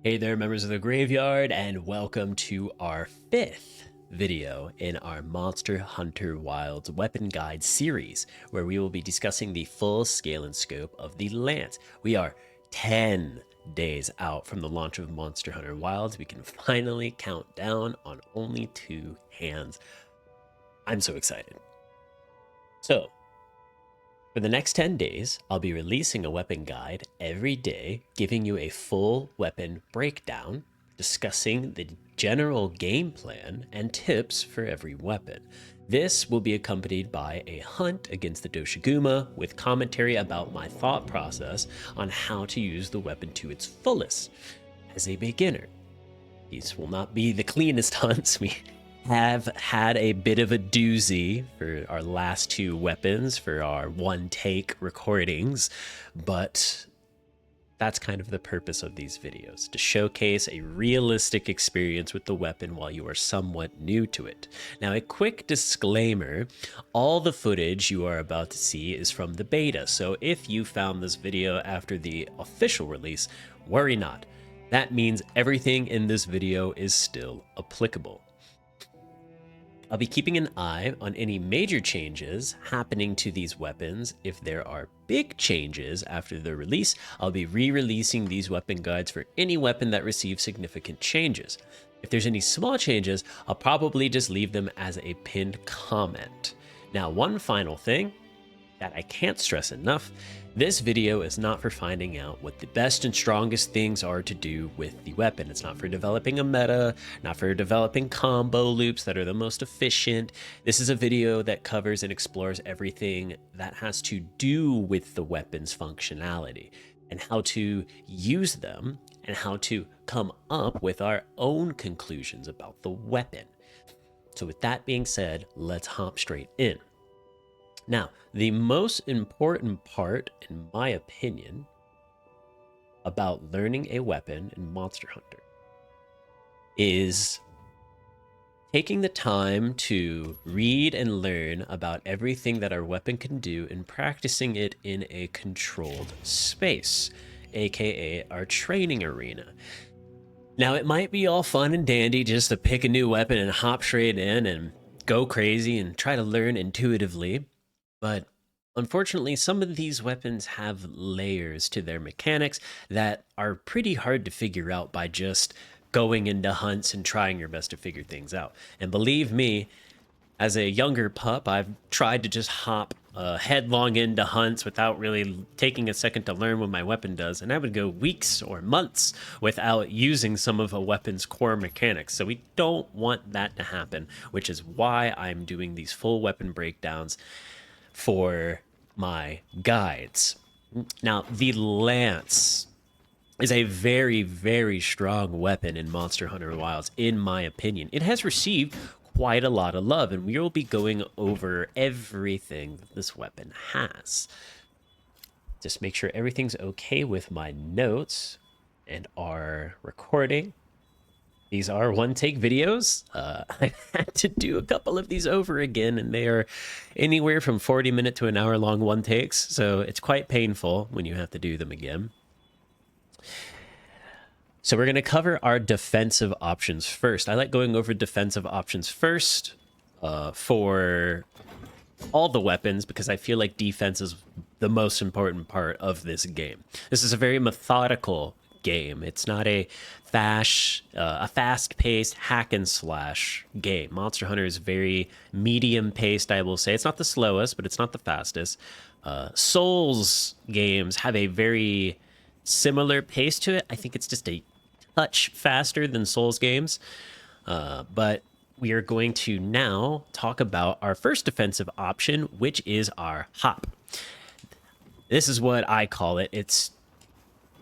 Hey there, members of the graveyard, and welcome to our fifth video in our Monster Hunter Wilds Weapon Guide series, where we will be discussing the full scale and scope of the lance. We are 10 days out from the launch of Monster Hunter Wilds. We can finally count down on only two hands. I'm so excited. So, for the next 10 days, I'll be releasing a weapon guide every day, giving you a full weapon breakdown, discussing the general game plan and tips for every weapon. This will be accompanied by a hunt against the Doshaguma with commentary about my thought process on how to use the weapon to its fullest. As a beginner, these will not be the cleanest hunts. We have had a bit of a doozy for our last two weapons for our one take recordings, but that's kind of the purpose of these videos, to showcase a realistic experience with the weapon while you are somewhat new to it. Now, a quick disclaimer, all the footage you are about to see is from the beta, so if you found this video after the official release, worry not. That means everything in this video is still applicable. I'll be keeping an eye on any major changes happening to these weapons. If there are big changes after the release, I'll be re-releasing these weapon guides for any weapon that receives significant changes. If there's any small changes, I'll probably just leave them as a pinned comment. Now, one final thing that I can't stress enough, this video is not for finding out what the best and strongest things are to do with the weapon. It's not for developing a meta, not for developing combo loops that are the most efficient. This is a video that covers and explores everything that has to do with the weapon's functionality and how to use them and how to come up with our own conclusions about the weapon. So with that being said, let's hop straight in. Now, the most important part, in my opinion, about learning a weapon in Monster Hunter is taking the time to read and learn about everything that our weapon can do and practicing it in a controlled space, aka our training arena. Now, it might be all fun and dandy just to pick a new weapon and hop straight in and go crazy and try to learn intuitively. But unfortunately, some of these weapons have layers to their mechanics that are pretty hard to figure out by just going into hunts and trying your best to figure things out. And believe me, as a younger pup, I've tried to just hop headlong into hunts without really taking a second to learn what my weapon does. And I would go weeks or months without using some of a weapon's core mechanics. So we don't want that to happen, which is why I'm doing these full weapon breakdowns for my guides. Now, the lance is a very, very strong weapon in Monster Hunter Wilds, in my opinion. It has received quite a lot of love, and we will be going over everything that this weapon has. Just make sure everything's okay with my notes and our recording. These are one-take videos. I've had to do a couple of these over again, and they are anywhere from 40-minute to an hour-long one-takes, so it's quite painful when you have to do them again. So we're going to cover our defensive options first. I like going over defensive options first for all the weapons because I feel like defense is the most important part of this game. This is a very methodical game. It's not a fast-paced hack and slash game. Monster Hunter is very medium-paced, I will say. It's not the slowest, but it's not the fastest. Souls games have a very similar pace to it. I think it's just a touch faster than Souls games. But we are going to now talk about our first defensive option, which is our hop. This is what I call it. It's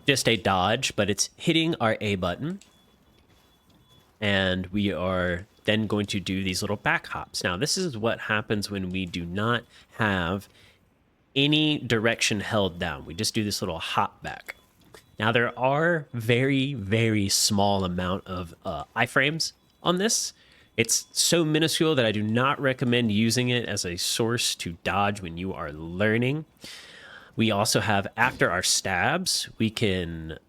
just a dodge, but it's hitting our A button. And we are then going to do these little back hops. Now, this is what happens when we do not have any direction held down. We just do this little hop back. Now, there are very, very small amount of iframes on this. It's so minuscule that I do not recommend using it as a source to dodge when you are learning. We also have, after our stabs, we can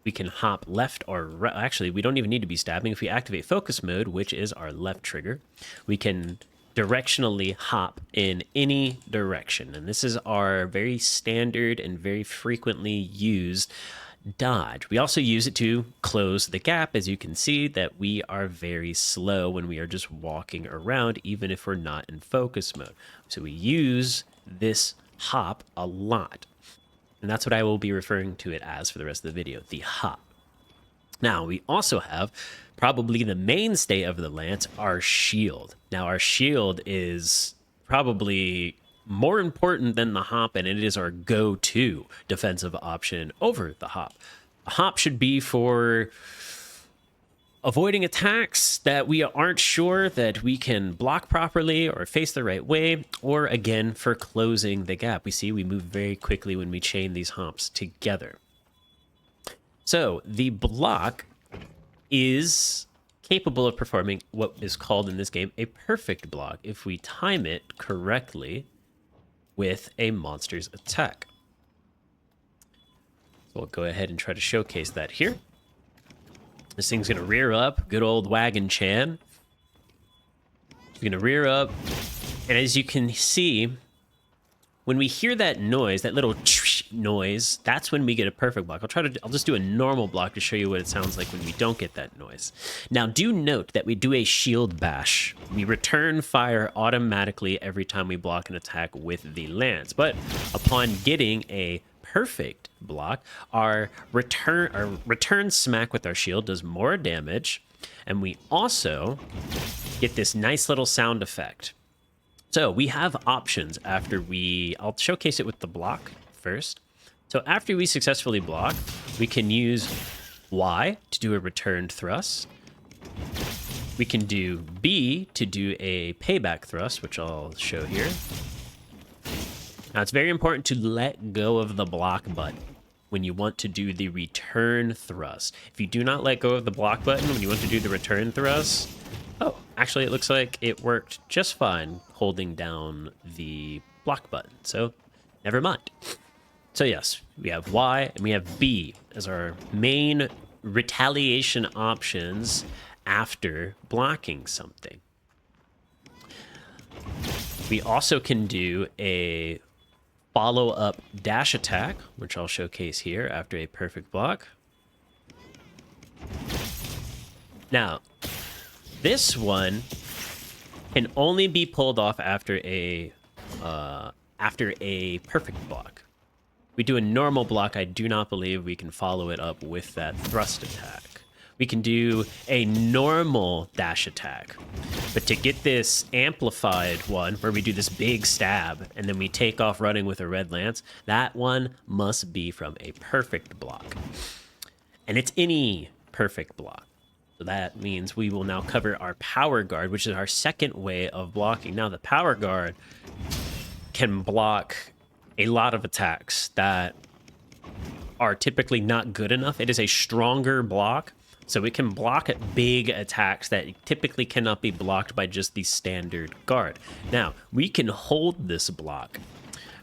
We can hop left or right. Actually, we don't even need to be stabbing. If we activate focus mode, which is our left trigger, we can directionally hop in any direction. And this is our very standard and very frequently used dodge. We also use it to close the gap. As you can see that we are very slow when we are just walking around, even if we're not in focus mode. So we use this hop a lot. And that's what I will be referring to it as for the rest of the video, the hop. Now, we also have probably the mainstay of the lance, our shield. Now, our shield is probably more important than the hop, and it is our go-to defensive option over the hop. A hop should be for avoiding attacks that we aren't sure that we can block properly or face the right way, or again, for closing the gap. We see we move very quickly when we chain these hops together. So the block is capable of performing what is called in this game a perfect block if we time it correctly with a monster's attack. So we'll go ahead and try to showcase that here. This thing's gonna rear up, good old Wagon Chan. It's gonna rear up, and as you can see, when we hear that noise, that little noise, that's when we get a perfect block. I'll just do a normal block to show you what it sounds like when we don't get that noise. Now, do note that we do a shield bash. We return fire automatically every time we block an attack with the lance, but upon getting a perfect block, our return smack with our shield does more damage, and we also get this nice little sound effect. So we have options after I'll showcase it with the block first. So after we successfully block, we can use Y to do a return thrust. We can do B to do a payback thrust, which I'll show here. Now, it's very important to let go of the block button when you want to do the return thrust. If you do not let go of the block button when you want to do the return thrust, oh, actually, it looks like it worked just fine holding down the block button. So, never mind. So, yes, we have Y and we have B as our main retaliation options after blocking something. We also can do a follow-up dash attack, which I'll showcase here after a perfect block. Now, this one can only be pulled off after a perfect block. We do a normal block, I do not believe we can follow it up with that thrust attack. We can do a normal dash attack, but to get this amplified one where we do this big stab and then we take off running with a red lance, that one must be from a perfect block. And it's any perfect block. So that means we will now cover our power guard, which is our second way of blocking. Now, the power guard can block a lot of attacks that are typically not good enough. It is a stronger block, so it can block big attacks that typically cannot be blocked by just the standard guard. Now, we can hold this block.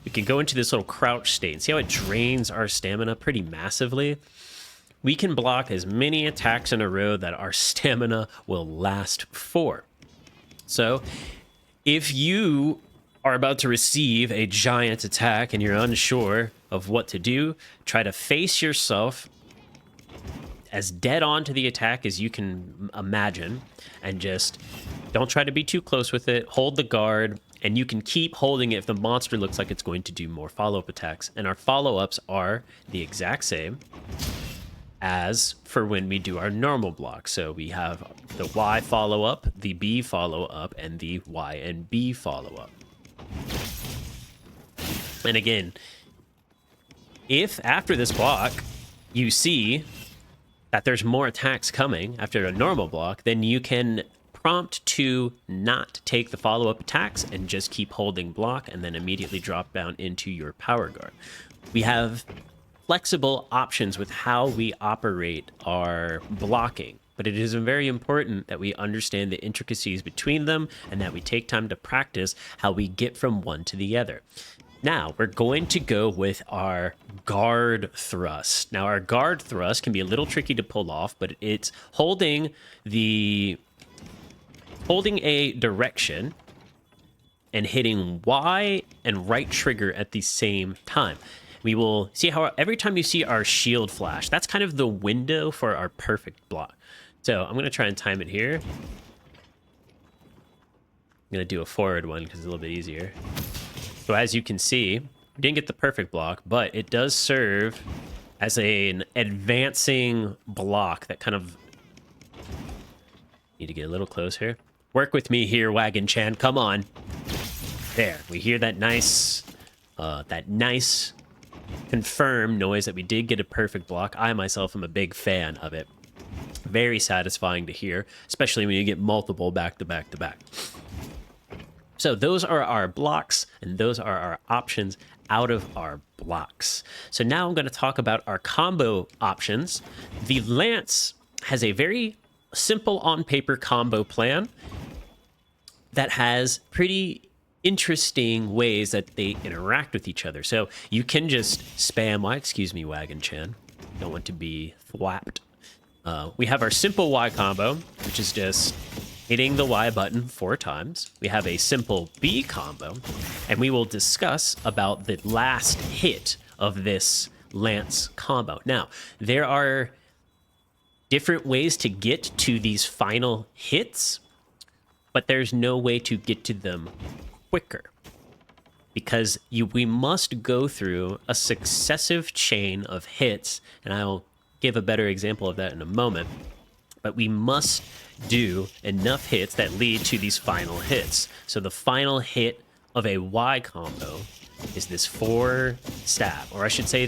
We can go into this little crouch state and see how it drains our stamina pretty massively. We can block as many attacks in a row that our stamina will last for. So, if you are about to receive a giant attack and you're unsure of what to do, try to face yourself as dead on to the attack as you can imagine, and just don't try to be too close with it. Hold the guard, and you can keep holding it if the monster looks like it's going to do more follow-up attacks. And our follow-ups are the exact same as for when we do our normal block. So we have the Y follow-up, the B follow-up, and the Y and B follow-up. And again, if after this block you see that there's more attacks coming after a normal block, then you can prompt to not take the follow-up attacks and just keep holding block and then immediately drop down into your power guard. We have flexible options with how we operate our blocking, but it is very important that we understand the intricacies between them and that we take time to practice how we get from one to the other. Now we're going to go with our guard thrust. Now our guard thrust can be a little tricky to pull off, but it's holding a direction and hitting Y and right trigger at the same time. We will see how every time you see our shield flash, that's kind of the window for our perfect block. So I'm going to try and time it here. I'm going to do a forward one because it's a little bit easier. So as you can see, we didn't get the perfect block, but it does serve as an advancing block that kind of... Need to get a little closer. Work with me here, Wagon Chan. Come on. There. We hear that nice confirmed noise that we did get a perfect block. I myself am a big fan of it. Very satisfying to hear, especially when you get multiple back to back to back. So those are our blocks, and those are our options out of our blocks. So now I'm going to talk about our combo options. The Lance has a very simple on-paper combo plan that has pretty interesting ways that they interact with each other. So you can just spam Y, excuse me, Wagon Chan. Don't want to be thwapped. We have our simple Y combo, which is just hitting the Y button 4 times. We have a simple B combo, and we will discuss about the last hit of this Lance combo. Now, there are different ways to get to these final hits, but there's no way to get to them quicker, because we must go through a successive chain of hits, and I'll give a better example of that in a moment. But we must do enough hits that lead to these final hits. So the final hit of a Y combo is this 4 stab, or I should say,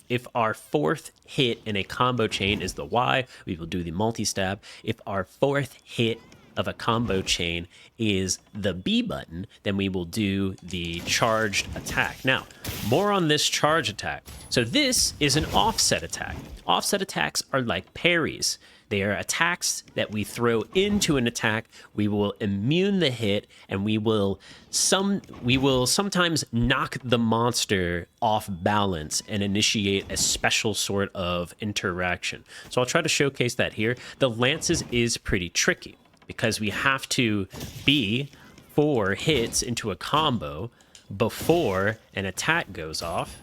if our 4th hit in a combo chain is the Y, we will do the multi-stab. If our 4th hit of a combo chain is the B button, then we will do the charged attack. Now, more on this charge attack. So this is an offset attack. Offset attacks are like parries. They are attacks that we throw into an attack. We will immune the hit, and we will sometimes knock the monster off balance and initiate a special sort of interaction. So I'll try to showcase that here. The Lances is pretty tricky, because we have to be 4 hits into a combo before an attack goes off.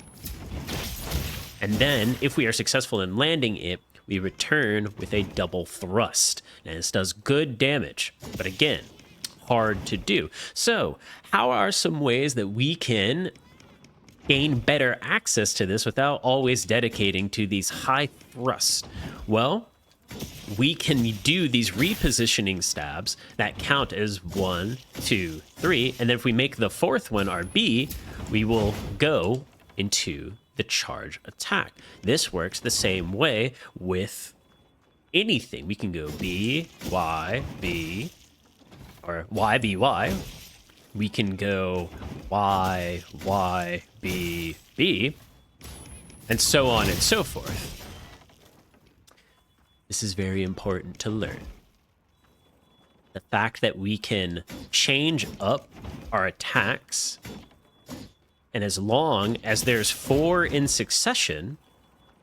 And then, if we are successful in landing it, we return with a double thrust. And this does good damage, but again, hard to do. So, how are some ways that we can gain better access to this without always dedicating to these high thrusts? Well, we can do these repositioning stabs that count as 1, 2, 3, and then if we make the 4th one our B, we will go into the charge attack. This works the same way with anything. We can go B, Y, B, or Y, B, Y. We can go Y, Y, B, B, and so on and so forth. This is very important to learn. The fact that we can change up our attacks, and as long as there's 4 in succession,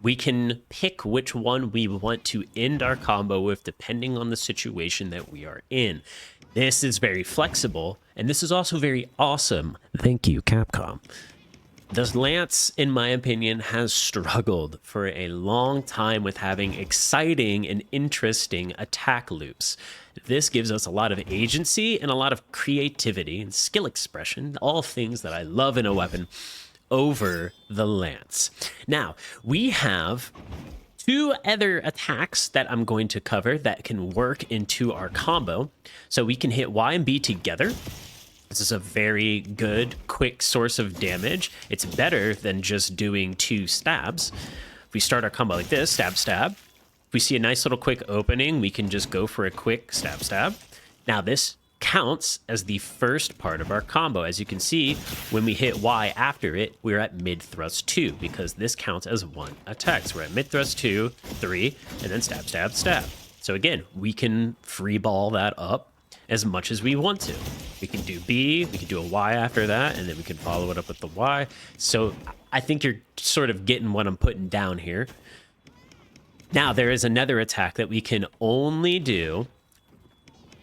we can pick which one we want to end our combo with depending on the situation that we are in. This is very flexible, and this is also very awesome. Thank you, Capcom. The Lance, in my opinion, has struggled for a long time with having exciting and interesting attack loops. This gives us a lot of agency and a lot of creativity and skill expression, all things that I love in a weapon, over the Lance. Now, we have 2 other attacks that I'm going to cover that can work into our combo. So we can hit Y and B together. This is a very good, quick source of damage. It's better than just doing 2 stabs. If we start our combo like this, stab, stab. If we see a nice little quick opening, we can just go for a quick stab, stab. Now this counts as the first part of our combo. As you can see, when we hit Y after it, we're at mid thrust 2, because this counts as 1 attack. So we're at mid thrust 2, 3, and then stab, stab, stab. So again, we can free ball that up as much as we want to. We can do B, we can do a Y after that, and then we can follow it up with the Y. So I think you're sort of getting what I'm putting down here. Now, there is another attack that we can only do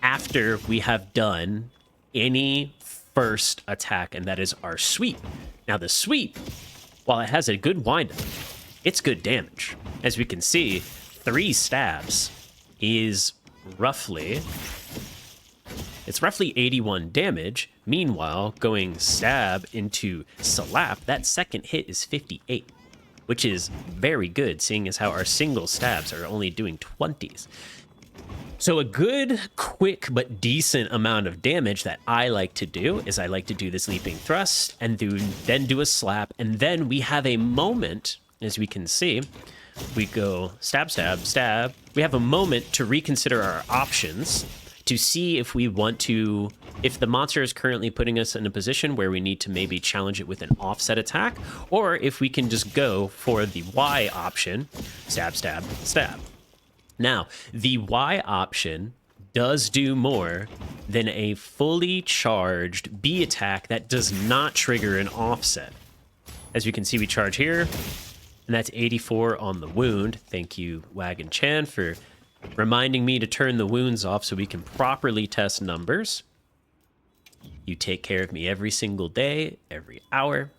after we have done any first attack, and that is our sweep. Now, the sweep, while it has a good windup, it's good damage. As we can see, 3 stabs is roughly 81 damage. Meanwhile, going stab into slap, that second hit is 58, which is very good, seeing as how our single stabs are only doing 20s. So a good, quick, but decent amount of damage that I like to do is I like to do this leaping thrust and then do a slap, and then we have a moment, as we can see, we go stab, stab, stab. We have a moment to reconsider our options, to see if we want to, if the monster is currently putting us in a position where we need to maybe challenge it with an offset attack, or if we can just go for the Y option, stab, stab, stab. Now, the Y option does do more than a fully charged B attack that does not trigger an offset. As you can see, we charge here, and that's 84 on the wound. Thank you, Wagon Chan, for reminding me to turn the wounds off so we can properly test numbers. You take care of me every single day, every hour,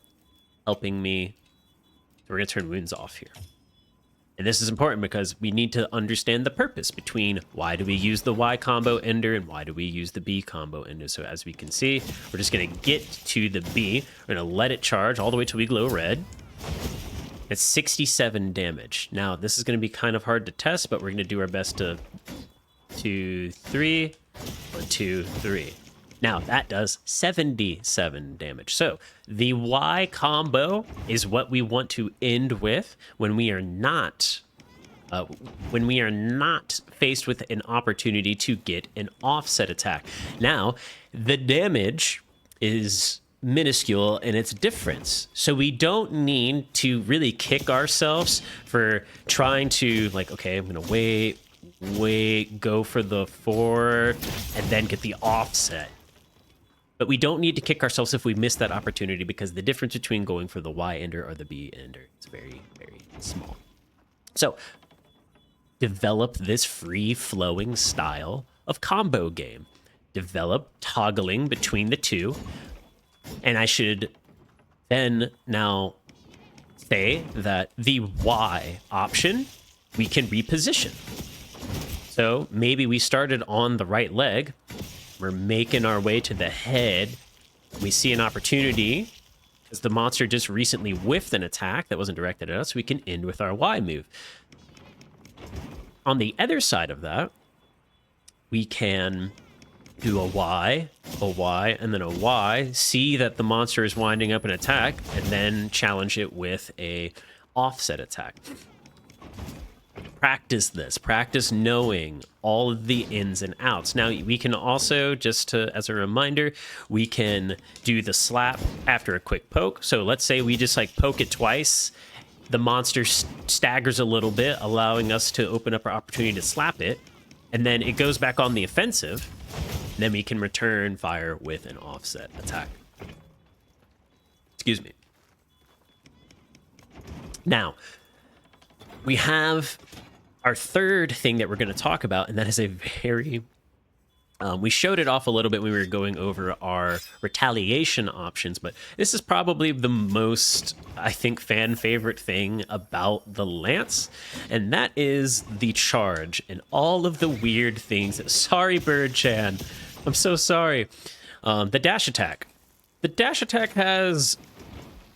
helping me. So we're going to turn wounds off here. And this is important because we need to understand the purpose between why do we use the Y combo ender and why do we use the B combo ender. So as we can see, we're just going to get to the B. We're going to let it charge all the way till we glow red. It's 67 damage. Now, this is going to be kind of hard to test, but we're going to do our best to 2, 3, 1, 2, 3. Now, that does 77 damage. So, the Y combo is what we want to end with when we are not faced with an opportunity to get an offset attack. Now, the damage is minuscule in its difference, so we don't need to really kick ourselves for trying to, like, okay, I'm gonna wait, go for the 4 and then get the offset. But we don't need to kick ourselves if we miss that opportunity, because the difference between going for the Y ender or the B ender is very, very small. So develop this free-flowing style of combo game. Develop toggling between the two. And I should then now say that the Y option, we can reposition. So maybe we started on the right leg. We're making our way to the head. We see an opportunity because the monster just recently whiffed an attack that wasn't directed at us. We can end with our Y move. On the other side of that, we can do a Y, and then a Y, see that the monster is winding up an attack, and then challenge it with a offset attack. Practice this. Practice knowing all of the ins and outs. Now, we can also, just to, as a reminder, we can do the slap after a quick poke. So let's say we just like poke it twice. The monster staggers a little bit, allowing us to open up our opportunity to slap it. And then it goes back on the offensive. And then we can return fire with an offset attack. Excuse me. Now, we have our third thing that we're going to talk about, and that is a very... we showed it off a little bit when we were going over our retaliation options, but this is probably the most, I think, fan favorite thing about the Lance, and that is the charge and all of the weird things. Sorry, Bird-chan. I'm so sorry. The dash attack. The dash attack has...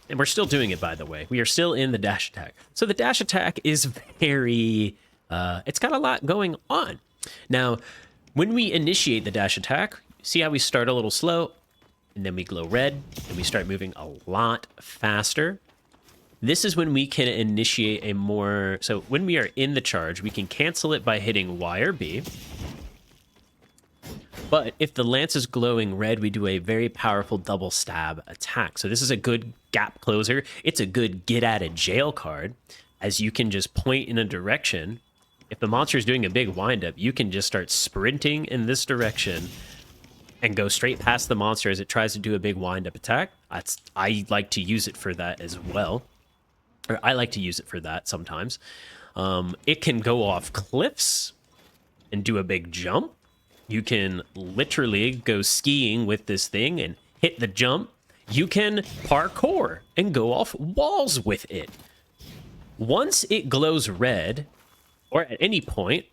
And we're still doing it, by the way. We are still in the dash attack. So the dash attack is very... it's got a lot going on. Now, when we initiate the dash attack, see how we start a little slow, and then we glow red, and we start moving a lot faster. This is when we can initiate a more... So when we are in the charge, we can cancel it by hitting Y or B. But if the lance is glowing red, we do a very powerful double stab attack. So this is a good gap closer. It's a good get out of jail card, as you can just point in a direction. If the monster is doing a big windup, you can just start sprinting in this direction and go straight past the monster as it tries to do a big wind-up attack. I like to use it for that as well. Or I like to use it for that sometimes. It can go off cliffs and do a big jump. You can literally go skiing with this thing and hit the jump. You can parkour and go off walls with it. Once it glows red, or at any point,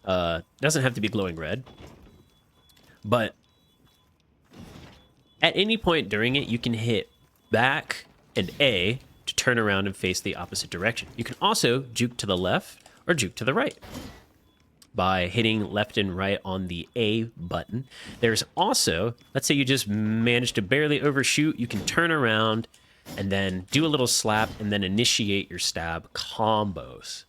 doesn't have to be glowing red, but at any point during it, you can hit back and A to turn around and face the opposite direction. You can also juke to the left or juke to the right by hitting left and right on the A button. There's also, let's say you just managed to barely overshoot, you can turn around and then do a little slap and then initiate your stab combos.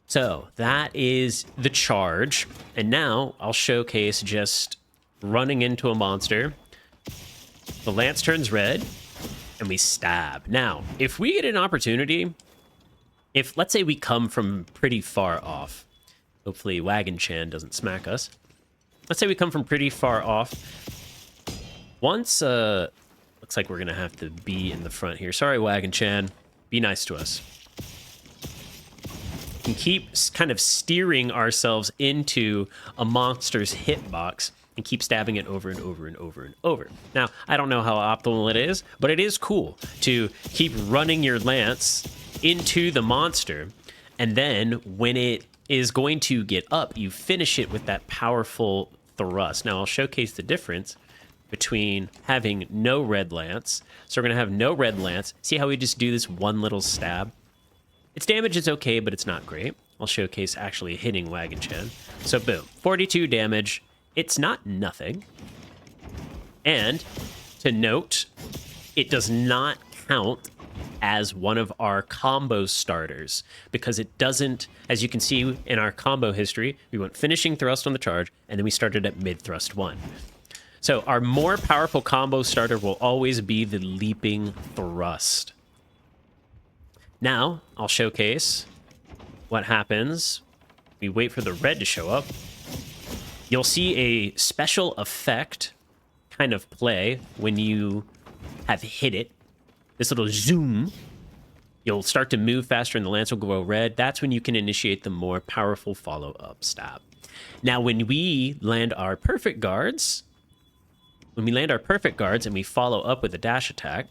So that is the charge. And now I'll showcase just running into a monster. The lance turns red and we stab. Now, if we get an opportunity, if let's say we come from pretty far off, hopefully Wagon Chan doesn't smack us. Let's say we come from pretty far off. Once, looks like we're gonna have to be in the front here. Sorry, Wagon Chan. Be nice to us. We can keep kind of steering ourselves into a monster's hitbox and keep stabbing it over and over and over and over. Now, I don't know how optimal it is, but it is cool to keep running your lance into the monster, and then when it is going to get up, you finish it with that powerful thrust. Now, I'll showcase the difference between having no red lance. So we're going to have no red lance. See how we just do this one little stab? Its damage is okay, but it's not great. I'll showcase actually hitting Wagon Chan. So boom, 42 damage. It's not nothing. And to note, it does not count as one of our combo starters because it doesn't, as you can see in our combo history, we went finishing thrust on the charge and then we started at mid thrust 1. So our more powerful combo starter will always be the leaping thrust. Now I'll showcase what happens. We wait for the red to show up. You'll see a special effect kind of play when you have hit it. This little zoom. You'll start to move faster and the lance will glow red. That's when you can initiate the more powerful follow-up stab. Now, when we land our perfect guards, and we follow up with a dash attack,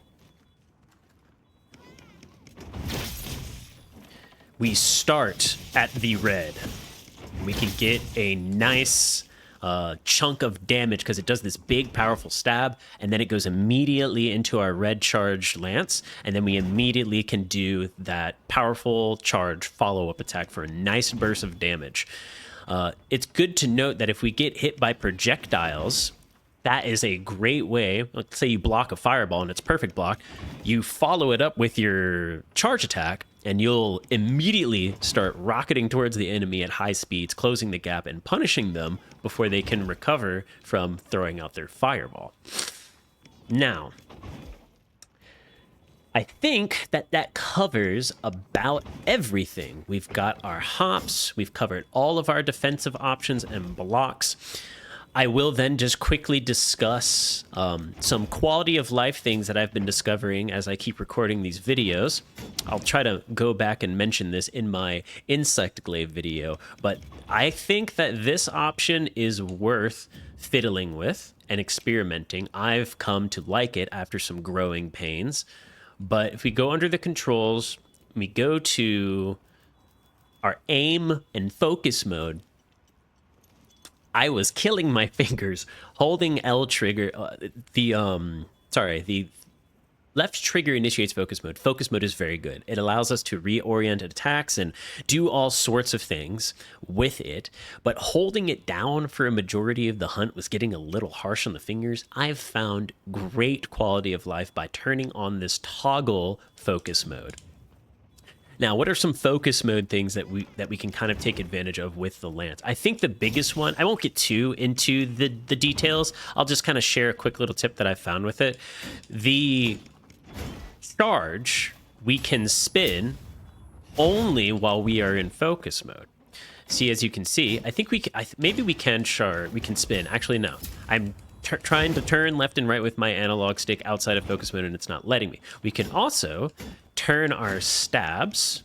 we start at the red. We can get a nice chunk of damage because it does this big powerful stab, and then it goes immediately into our red charged lance, and then we immediately can do that powerful charge follow-up attack for a nice burst of damage. It's good to note that if we get hit by projectiles, that is a great way. Let's say you block a fireball and it's perfect block, you follow it up with your charge attack and you'll immediately start rocketing towards the enemy at high speeds, closing the gap and punishing them before they can recover from throwing out their fireball. Now, I think that covers about everything. We've got our hops, we've covered all of our defensive options and blocks. I will then just quickly discuss some quality of life things that I've been discovering as I keep recording these videos. I'll try to go back and mention this in my insect glaive video, but I think that this option is worth fiddling with and experimenting. I've come to like it after some growing pains, but if we go under the controls, we go to our aim and focus mode, I was killing my fingers holding L trigger. The left trigger initiates focus mode. Focus mode is very good. It allows us to reorient attacks and do all sorts of things with it. But holding it down for a majority of the hunt was getting a little harsh on the fingers. I've found great quality of life by turning on this toggle focus mode. Now, what are some focus mode things that we can kind of take advantage of with the lance? I think the biggest one, I won't get too into the details. I'll just kind of share a quick little tip that I found with it. The charge we can spin only while we are in focus mode. See, as you can see, I think maybe we can spin. Actually, no. I'm trying to turn left and right with my analog stick outside of focus mode and it's not letting me. We can also turn our stabs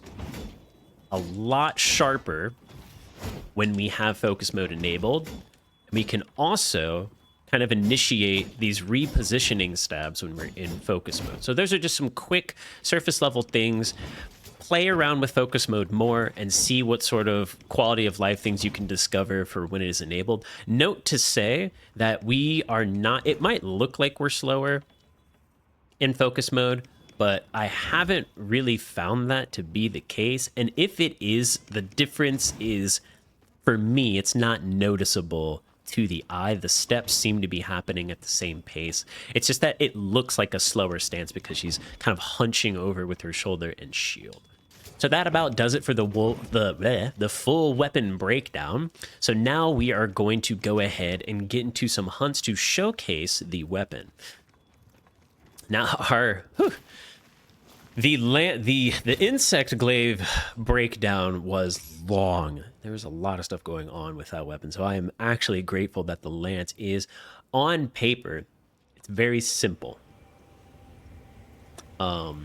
a lot sharper when we have focus mode enabled. We can also kind of initiate these repositioning stabs when we're in focus mode. So those are just some quick surface level things. Play around with focus mode more and see what sort of quality of life things you can discover for when it is enabled. Note to say that we are not, it might look like we're slower in focus mode, but I haven't really found that to be the case. And if it is, the difference is, for me, it's not noticeable to the eye. The steps seem to be happening at the same pace. It's just that it looks like a slower stance because she's kind of hunching over with her shoulder and shield. So that about does it for the full weapon breakdown. So now we are going to go ahead and get into some hunts to showcase the weapon. Now the insect glaive breakdown was long. There was a lot of stuff going on with that weapon. So I am actually grateful that the lance is on paper. It's very simple. But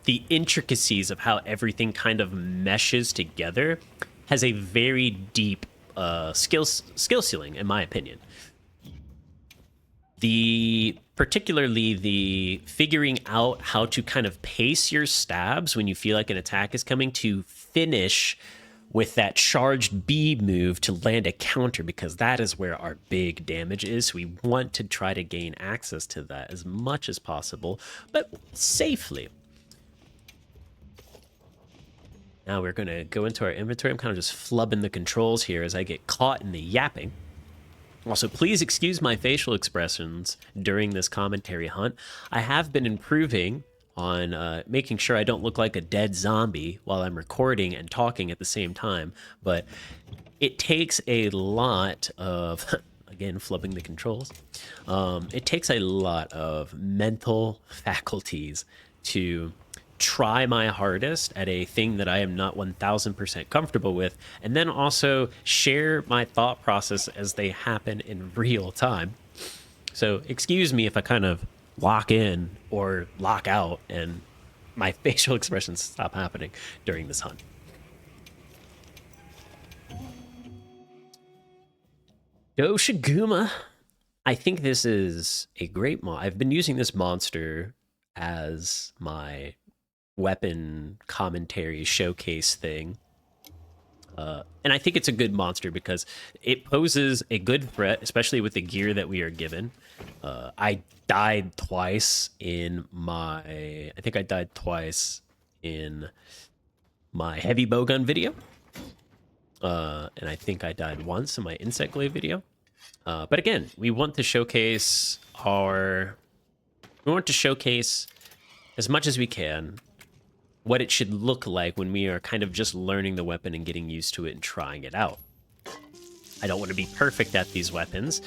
the intricacies of how everything kind of meshes together has a very deep skill ceiling, in my opinion. Particularly the figuring out how to kind of pace your stabs when you feel like an attack is coming to finish with that charged B move to land a counter, because that is where our big damage is. We want to try to gain access to that as much as possible, but safely. Now we're going to go into our inventory. I'm kind of just flubbing the controls here as I get caught in the yapping. Also, please excuse my facial expressions during this commentary hunt. I have been improving on making sure I don't look like a dead zombie while I'm recording and talking at the same time, but it takes a lot of, again, flubbing the controls, it takes a lot of mental faculties to try my hardest at a thing that I am not 1000% comfortable with, and then also share my thought process as they happen in real time. So excuse me if I kind of lock in or lock out and my facial expressions stop happening during this hunt. Doshaguma. I think this is a great mod. I've been using this monster as my weapon commentary showcase thing. And I think it's a good monster because it poses a good threat, especially with the gear that we are given. I died twice in my... I think I died twice in my heavy bowgun video. And I think I died once in my insect glaive video. But again, we want to showcase as much as we can what it should look like when we are kind of just learning the weapon and getting used to it and trying it out. I don't want to be perfect at these weapons,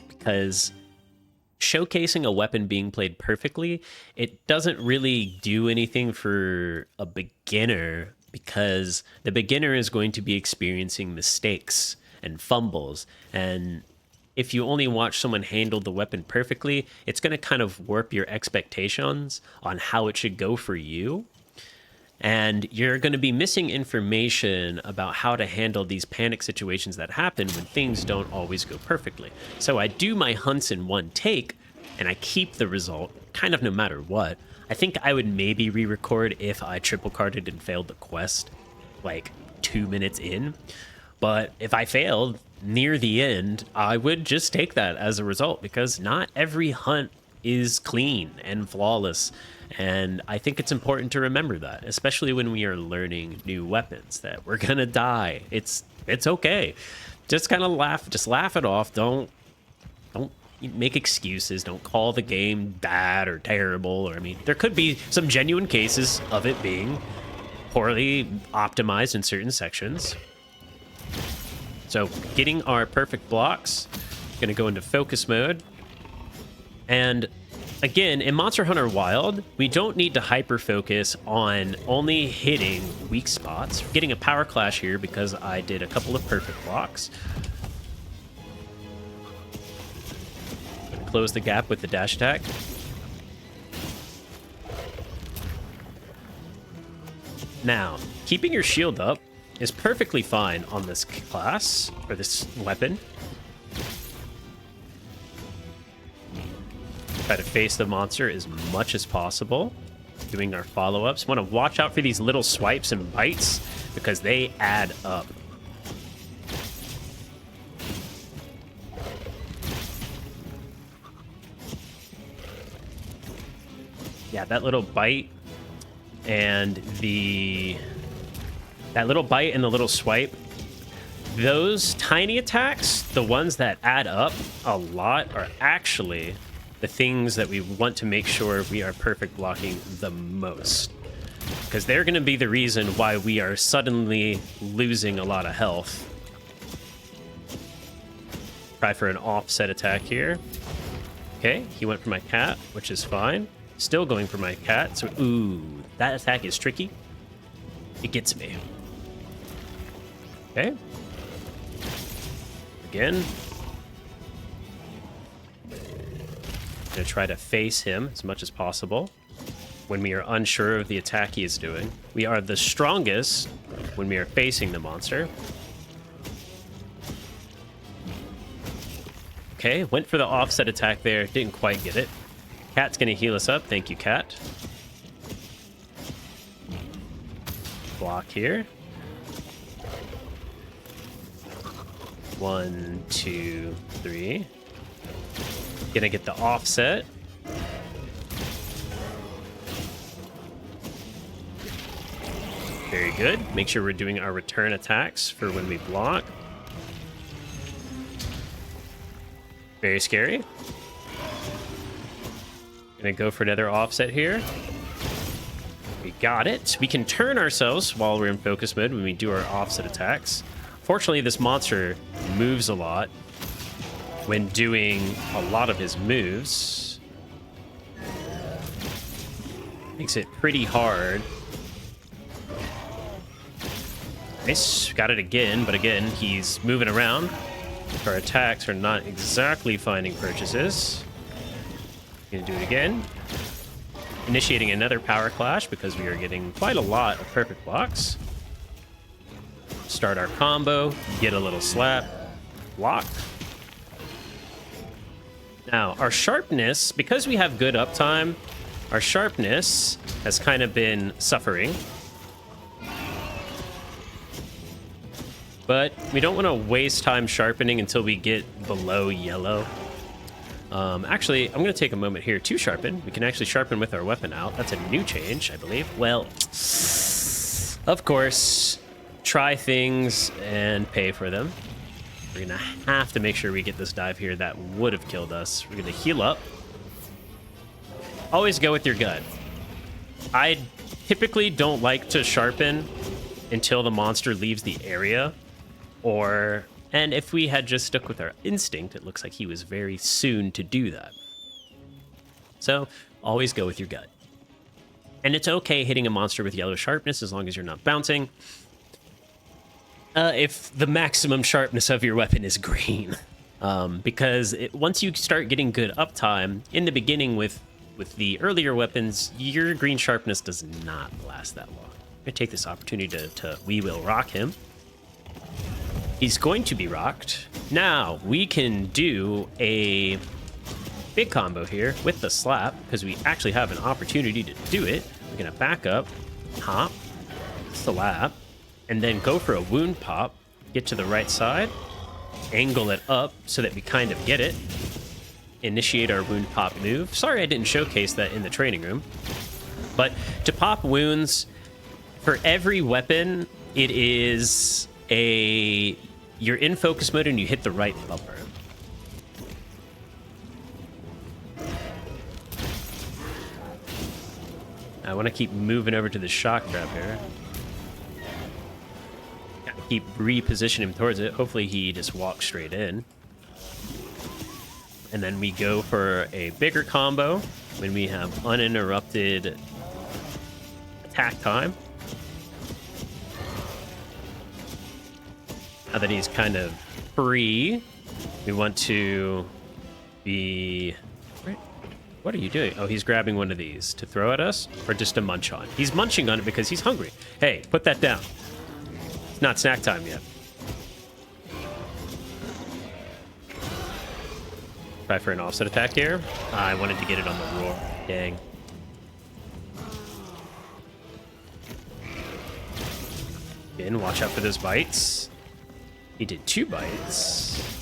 because showcasing a weapon being played perfectly, it doesn't really do anything for a beginner, because the beginner is going to be experiencing mistakes and fumbles, and if you only watch someone handle the weapon perfectly, it's going to kind of warp your expectations on how it should go for you. And you're going to be missing information about how to handle these panic situations that happen when things don't always go perfectly. So I do my hunts in one take, and I keep the result kind of no matter what. I think I would maybe re-record if I triple carded and failed the quest like 2 minutes in. But if I failed near the end, I would just take that as a result, because not every hunt is clean and flawless. And I think it's important to remember that, especially when we are learning new weapons, that we're gonna die. It's okay. Just kind of laugh it off. Don't make excuses. Don't call the game bad or terrible. Or, I mean, there could be some genuine cases of it being poorly optimized in certain sections. So getting our perfect blocks, gonna go into focus mode. And again, in Monster Hunter Wild, we don't need to hyper focus on only hitting weak spots. We're getting a power clash here because I did a couple of perfect blocks. close the gap with the dash attack. Now, keeping your shield up is perfectly fine on this class, or this weapon. Try to face the monster as much as possible. Doing our follow-ups. Want to watch out for these little swipes and bites because they add up. Yeah, that little bite and the little swipe, those tiny attacks, the ones that add up a lot, are actually the things that we want to make sure we are perfect blocking the most, because they're going to be the reason why we are suddenly losing a lot of health. Try for an offset attack here. Okay, he went for my cat, which is fine. Still going for my cat. So, ooh, that attack is tricky. It gets me. Okay. Again. Gonna try to face him as much as possible when we are unsure of the attack he is doing. We are the strongest when we are facing the monster. Okay, went for the offset attack there. Didn't quite get it. Cat's gonna heal us up. Thank you, Cat. Block here. 1, 2, 3. Gonna get the offset. Very good. Make sure we're doing our return attacks for when we block. Very scary. Gonna go for another offset here. We got it. We can turn ourselves while we're in focus mode when we do our offset attacks. Fortunately, this monster moves a lot when doing a lot of his moves. Makes it pretty hard. Nice, got it again, but again, he's moving around. Our attacks are not exactly finding purchases. Gonna do it again. Initiating another power clash because we are getting quite a lot of perfect blocks. Start our combo, get a little slap, block. Now, our sharpness, because we have good uptime, our sharpness has kind of been suffering. But we don't want to waste time sharpening until we get below yellow. Actually, I'm going to take a moment here to sharpen. We can actually sharpen with our weapon out. That's a new change, I believe. Well, of course, try things and pay for them. We're going to have to make sure we get this dive here that would have killed us. We're going to heal up. Always go with your gut. I typically don't like to sharpen until the monster leaves the area. And if we had just stuck with our instinct, it looks like he was very soon to do that. So always go with your gut. And it's okay hitting a monster with yellow sharpness as long as you're not bouncing. If the maximum sharpness of your weapon is green. Because once you start getting good uptime, in the beginning with the earlier weapons, your green sharpness does not last that long. I'm going to take this opportunity to we will rock him. He's going to be rocked. Now, we can do a big combo here with the slap, because we actually have an opportunity to do it. We're going to back up, hop, slap, and then go for a wound pop, get to the right side, angle it up so that we kind of get it, initiate our wound pop move. Sorry I didn't showcase that in the training room. But to pop wounds, for every weapon, it is you're in focus mode and you hit the right bumper. I want to keep moving over to the shock trap here. Gotta keep repositioning him towards it. Hopefully he just walks straight in. And then we go for a bigger combo when we have uninterrupted attack time. Now that he's kind of free, we want to be... What are you doing? Oh, he's grabbing one of these to throw at us or just to munch on. He's munching on it because he's hungry. Hey, put that down. It's not snack time yet. Try for an offset attack here. I wanted to get it on the roar. Dang. Again, watch out for those bites. He did 2 bites.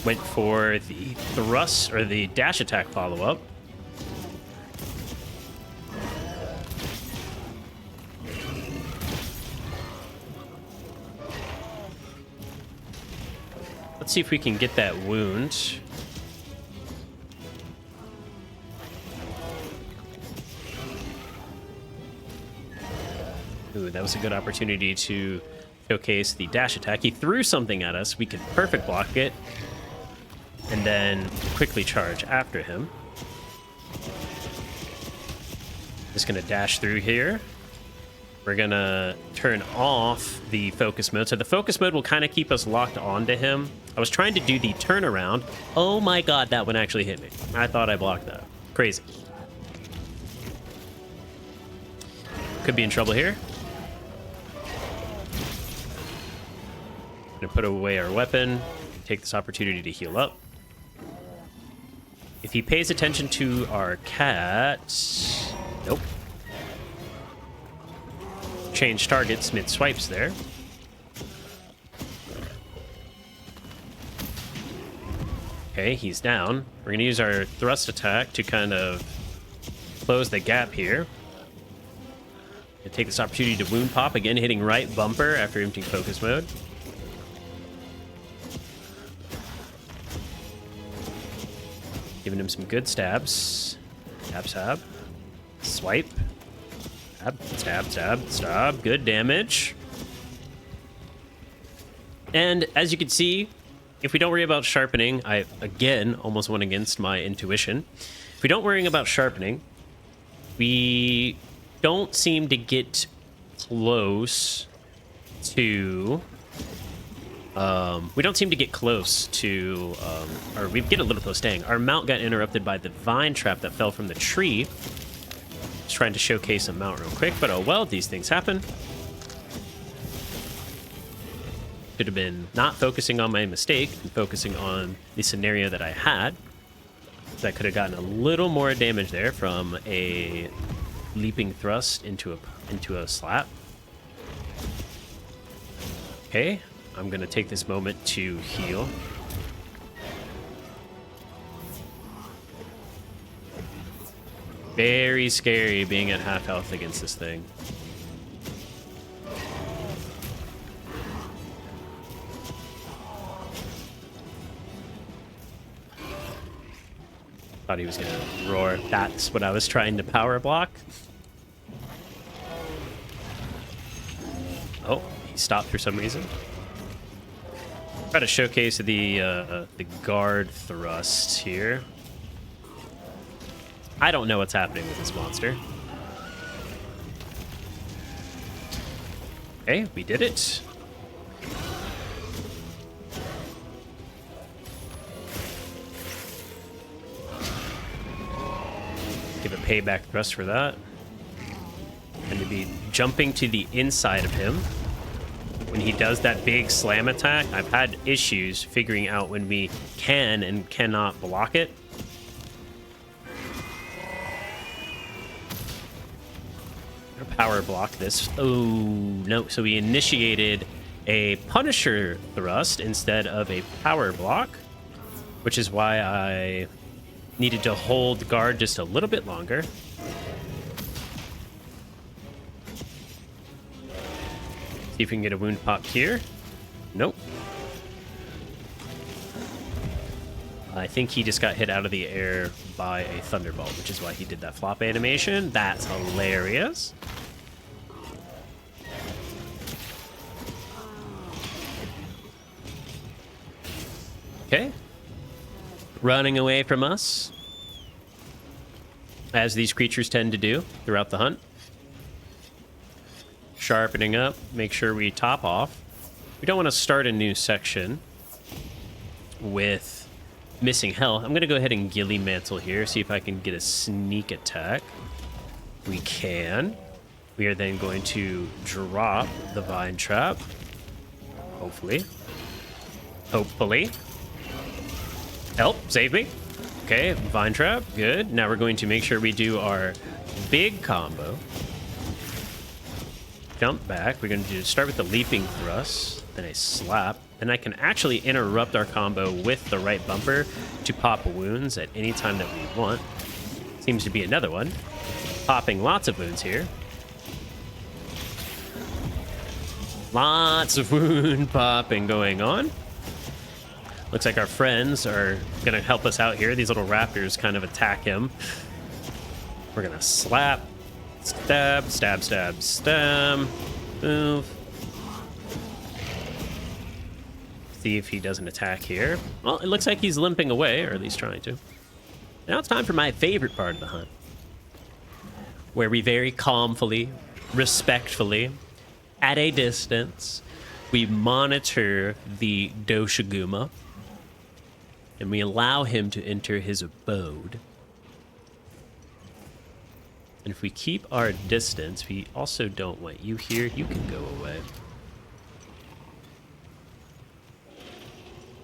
Went for the thrust or the dash attack follow-up. Let's see if we can get that wound. Ooh, that was a good opportunity to showcase the dash attack. He threw something at us. We could perfect block it. And then quickly charge after him. Just gonna dash through here. We're gonna turn off the focus mode. So the focus mode will kind of keep us locked onto him. I was trying to do the turnaround. Oh my god, that one actually hit me. I thought I blocked that. Crazy. Could be in trouble here. Gonna put away our weapon. Take this opportunity to heal up. If he pays attention to our cat... Nope. Change targets mid-swipes there. Okay, he's down. We're going to use our thrust attack to kind of close the gap here. Gonna take this opportunity to wound pop, again hitting right bumper after emptying focus mode. Giving him some good stabs. Stab, stab. Swipe. Stab, stab, stab, stab. Good damage. And as you can see, if we don't worry about sharpening, I, again, almost went against my intuition. If we don't worry about sharpening, we don't seem to get close to... we don't seem to get close to, or we get a little close, dang. Our mount got interrupted by the vine trap that fell from the tree. Just trying to showcase a mount real quick, but oh well, these things happen. Should have been not focusing on my mistake and focusing on the scenario that I had. So I could have gotten a little more damage there from a leaping thrust into a slap. Okay. I'm going to take this moment to heal. Very scary being at half health against this thing. Thought he was going to roar. That's what I was trying to power block. Oh, he stopped for some reason. Try to showcase the guard thrust here. I don't know what's happening with this monster. Okay, we did it. Give a payback thrust for that. And to be jumping to the inside of him. When he does that big slam attack, I've had issues figuring out when we can and cannot block it. Power block this. Oh, no. So we initiated a Punisher thrust instead of a power block, which is why I needed to hold guard just a little bit longer. See if we can get a wound pop here. Nope. I think he just got hit out of the air by a thunderbolt, which is why he did that flop animation. That's hilarious. Okay. Running away from us, as these creatures tend to do throughout the hunt. sharpening up, make sure we top off. We don't want to start a new section with missing health. I'm going to go ahead and Ghillie Mantle here, see if I can get a sneak attack. We can. We are then going to drop the Vine Trap. Hopefully. Hopefully. Help, save me. Okay, Vine Trap, good. Now we're going to make sure we do our big combo. Jump back. We're going to start with the Leaping Thrust, then a slap. And I can actually interrupt our combo with the right bumper to pop wounds at any time that we want. Seems to be another one. Popping lots of wounds here. Lots of wound popping going on. Looks like our friends are going to help us out here. These little raptors kind of attack him. We're going to slap, stab, stab, stab, stab, move. See if he doesn't attack here. Well, it looks like he's limping away, or at least trying to. Now it's time for my favorite part of the hunt, where we very calmly, respectfully, at a distance, we monitor the Doshaguma, and we allow him to enter his abode. And if we keep our distance, we also don't want you here. You can go away.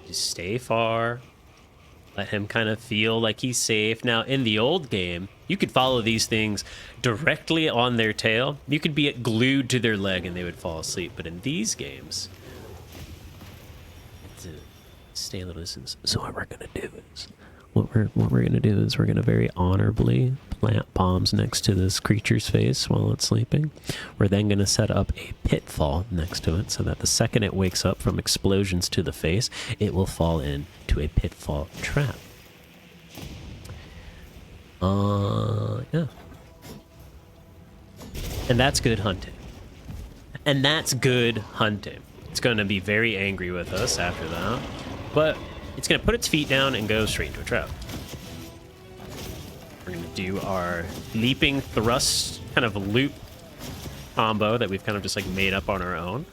Just stay far. Let him kind of feel like he's safe. Now, in the old game, you could follow these things directly on their tail. You could be glued to their leg and they would fall asleep. But in these games, to stay a little distance. So what we're gonna do is, we're gonna very honorably plant bombs next to this creature's face while it's sleeping. We're then gonna set up a pitfall next to it so that the second it wakes up from explosions to the face, it will fall into a pitfall trap. Yeah. And that's good hunting. And that's good hunting. It's going to be very angry with us after that. But it's going to put its feet down and go straight into a trap. We're going to do our Leaping Thrust kind of loop combo that we've kind of just like made up on our own.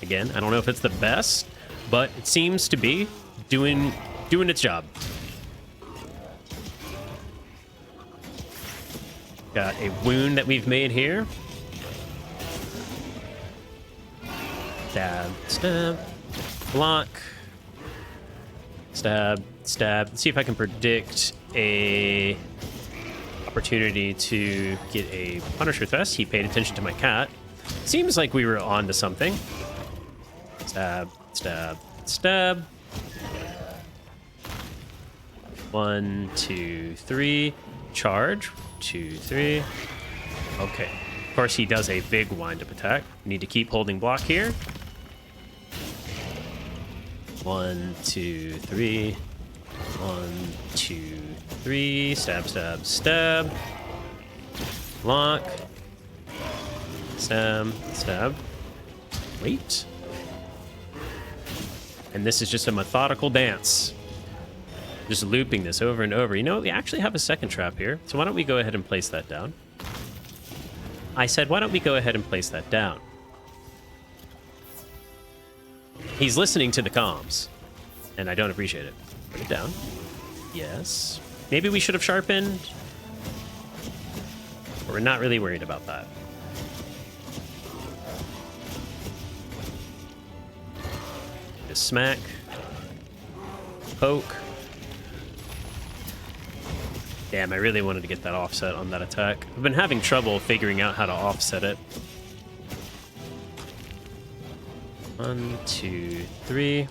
Again, I don't know if it's the best, but it seems to be doing its job. Got a wound that we've made here. Stab, stab, block, stab, stab. Let's see if I can predict a opportunity to get a Punisher Thrust. He paid attention to my cat. Seems like we were on to something. Stab, stab, stab. 1, 2, 3. Charge. 2, 3. Okay. Of course, he does a big wind-up attack. Need to keep holding block here. 1, 2, 3. 1, 2, 3. Stab, stab, stab. Block. Stab, stab. Wait. And this is just a methodical dance. Just looping this over and over. You know, we actually have a second trap here. So why don't we go ahead and place that down? I said, why don't we go ahead and place that down? He's listening to the comms, and I don't appreciate it. Put it down. Yes. Maybe we should have sharpened. But we're not really worried about that. Just smack. Poke. Damn, I really wanted to get that offset on that attack. I've been having trouble figuring out how to offset it. 1, 2, 3.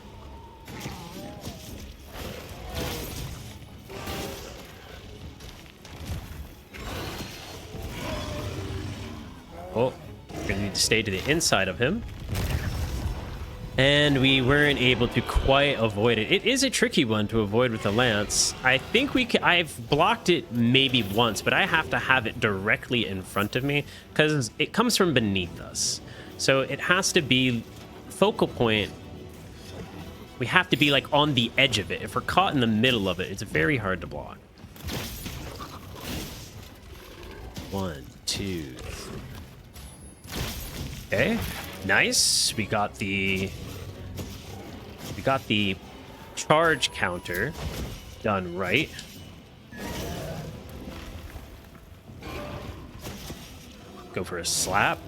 Oh, we're gonna need to stay to the inside of him. And we weren't able to quite avoid it. It is a tricky one to avoid with the lance. I think I've blocked it maybe once, but I have to have it directly in front of me because it comes from beneath us. So it has to be focal point. We have to be like on the edge of it. If we're caught in the middle of it, it's very hard to block. 1, 2, 3. Okay, nice. We got the charge counter done right. Go for a slap.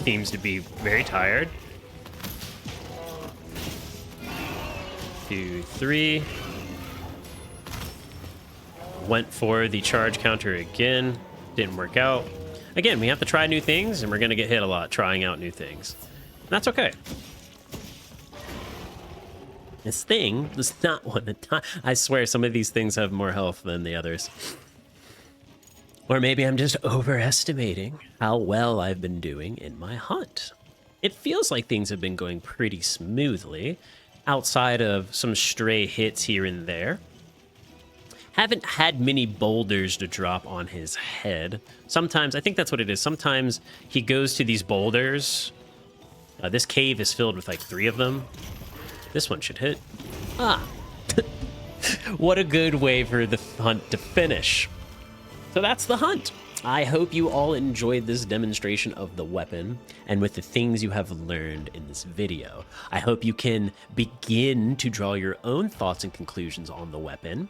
Seems to be very tired. 2, 3. Went for the charge counter again. Didn't work out. Again, we have to try new things, and we're going to get hit a lot trying out new things. That's okay. This thing does not want to die. I swear, some of these things have more health than the others. Or maybe I'm just overestimating how well I've been doing in my hunt. It feels like things have been going pretty smoothly, outside of some stray hits here and there. Haven't had many boulders to drop on his head. Sometimes, I think that's what it is. Sometimes he goes to these boulders. This cave is filled with like 3 of them. This one should hit. Ah. What a good way for the hunt to finish. So that's the hunt. I hope you all enjoyed this demonstration of the weapon and with the things you have learned in this video. I hope you can begin to draw your own thoughts and conclusions on the weapon.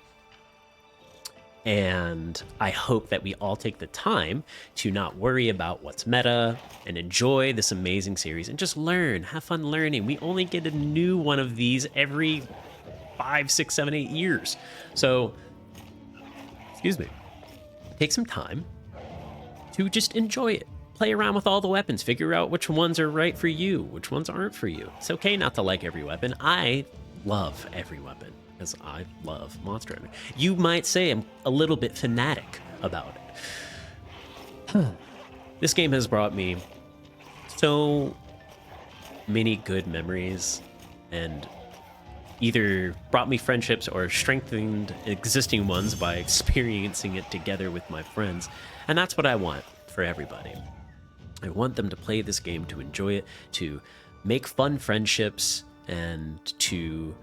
And I hope that we all take the time to not worry about what's meta and enjoy this amazing series and just learn, have fun learning. We only get a new one of these every 5, 6, 7, 8 years. So, excuse me, take some time to just enjoy it. Play around with all the weapons, figure out which ones are right for you, which ones aren't for you. It's okay not to like every weapon. I love every weapon, because I love Monster Hunter. You might say I'm a little bit fanatic about it. This game has brought me so many good memories and either brought me friendships or strengthened existing ones by experiencing it together with my friends. And that's what I want for everybody. I want them to play this game, to enjoy it, to make fun friendships, and to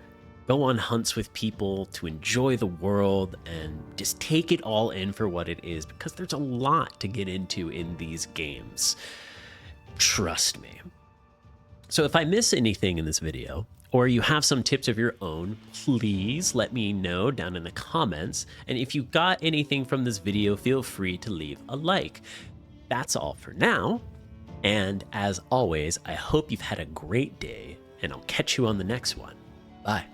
go on hunts with people, to enjoy the world, and just take it all in for what it is, because there's a lot to get into in these games. Trust me. So if I miss anything in this video, or you have some tips of your own, please let me know down in the comments. And if you got anything from this video, feel free to leave a like. That's all for now. And as always, I hope you've had a great day, and I'll catch you on the next one. Bye.